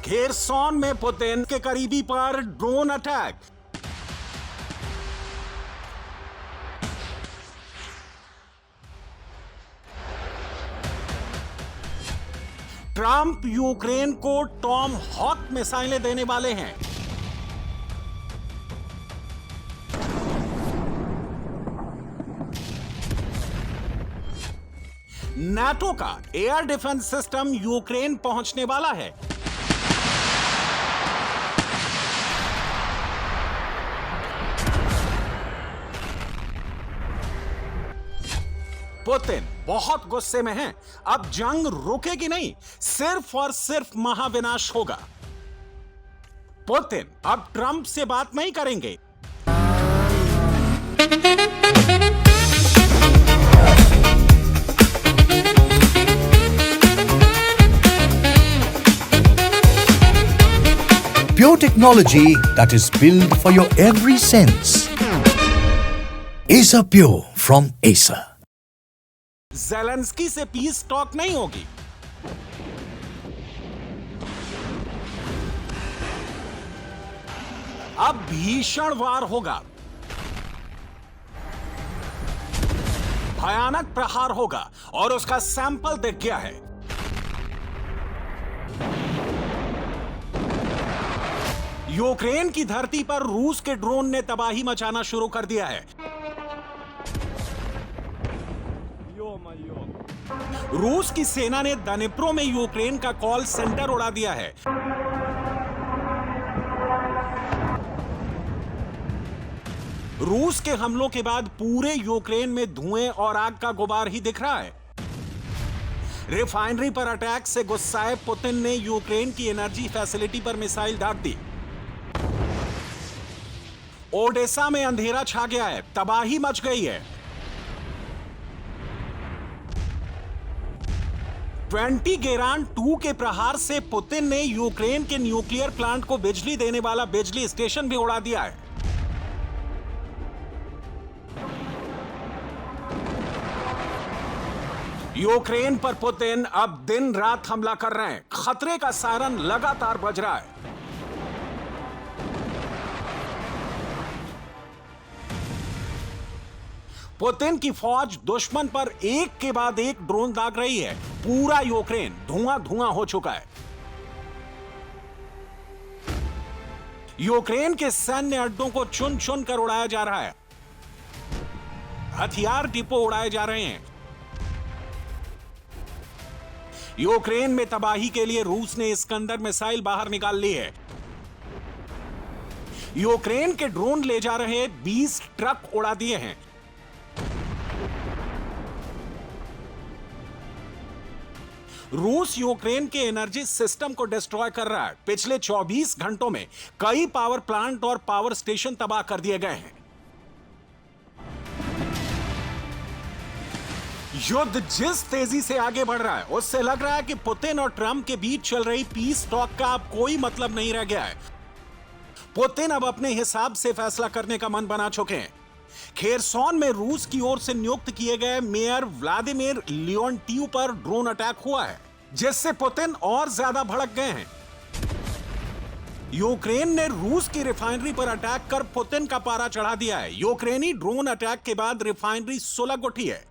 Kherson में Putin के करीबी पर ड्रोन अटैक। ट्रंप यूक्रेन को टॉम हॉक मिसाइलें देने वाले हैं। नाटो का एयर डिफेंस सिस्टम यूक्रेन पहुंचने वाला है। पुतिन बहुत गुस्से में हैं। अब जंग रुकेगी नहीं, सिर्फ और सिर्फ महाविनाश होगा। पुतिन अब ट्रंप से बात नहीं करेंगे। Pure technology that is built for your every sense. Acer Pure from Acer. Zelensky से पीस टॉक नहीं होगी। अब भीषण वार होगा, भयानक प्रहार होगा और उसका सैंपल दिख गया है। यूक्रेन की धरती पर रूस के ड्रोन ने तबाही मचाना शुरू कर दिया है। रूस की सेना ने दनिप्रो में यूक्रेन का कॉल सेंटर उड़ा दिया है। रूस के हमलों के बाद पूरे यूक्रेन में धुएं और आग का गुबार ही दिख रहा है। रिफाइनरी पर अटैक से गुस्साए पुतिन ने यूक्रेन की एनर्जी फैसिलिटी पर मिसाइल दाग दी। ओडेसा में अंधेरा छा गया है, तबाही मच गई है। 20 गेरान 2 के प्रहार से पुतिन ने यूक्रेन के न्यूक्लियर प्लांट को बिजली देने वाला बिजली स्टेशन भी उड़ा दिया है। यूक्रेन पर पुतिन अब दिन रात हमला कर रहे हैं। खतरे का सायरन लगातार बज रहा है। पुतिन की फौज दुश्मन पर एक के बाद एक ड्रोन दाग रही है। पूरा यूक्रेन धुआं धुआं हो चुका है। यूक्रेन के सैन्य अड्डों को चुन चुन कर उड़ाया जा रहा है। हथियार डिपो उड़ाए जा रहे हैं। यूक्रेन में तबाही के लिए रूस ने इस्कंदर मिसाइल बाहर निकाल ली है। यूक्रेन के ड्रोन ले जा रहे 20 ट्रक उड़ा दिए हैं। रूस यूक्रेन के एनर्जी सिस्टम को डिस्ट्रॉय कर रहा है। पिछले 24 घंटों में कई पावर प्लांट और पावर स्टेशन तबाह कर दिए गए हैं। युद्ध जिस तेजी से आगे बढ़ रहा है, उससे लग रहा है कि पुतिन और ट्रंप के बीच चल रही पीस टॉक का अब कोई मतलब नहीं रह गया है। पुतिन अब अपने हिसाब से फैसला करने का मन बना चुके हैं। खेरसॉन में रूस की ओर से नियुक्त किए गए मेयर व्लादिमीर लियोन्टिव पर ड्रोन अटैक हुआ है, जिससे पुतिन और ज्यादा भड़क गए हैं। यूक्रेन ने रूस की रिफाइनरी पर अटैक कर पुतिन का पारा चढ़ा दिया है। यूक्रेनी ड्रोन अटैक के बाद रिफाइनरी सुलग उठी है।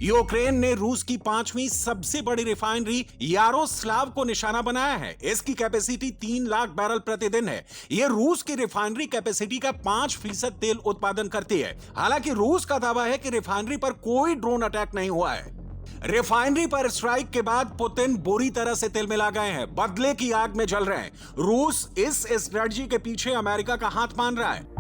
यूक्रेन ने रूस की 5वीं सबसे बड़ी रिफाइनरी यारोस्लाव को निशाना बनाया है। इसकी कैपेसिटी 3 लाख बैरल प्रतिदिन है। यह रूस की रिफाइनरी कैपेसिटी का 5% तेल उत्पादन करती है। हालांकि रूस का दावा है कि रिफाइनरी पर कोई ड्रोन अटैक नहीं हुआ है। रिफाइनरी पर स्ट्राइक के बाद पुतिन बुरी तरह से तिलमिला गए हैं, बदले की आग में जल रहे हैं। रूस इस स्ट्रेटजी के पीछे अमेरिका का हाथ मान रहा है।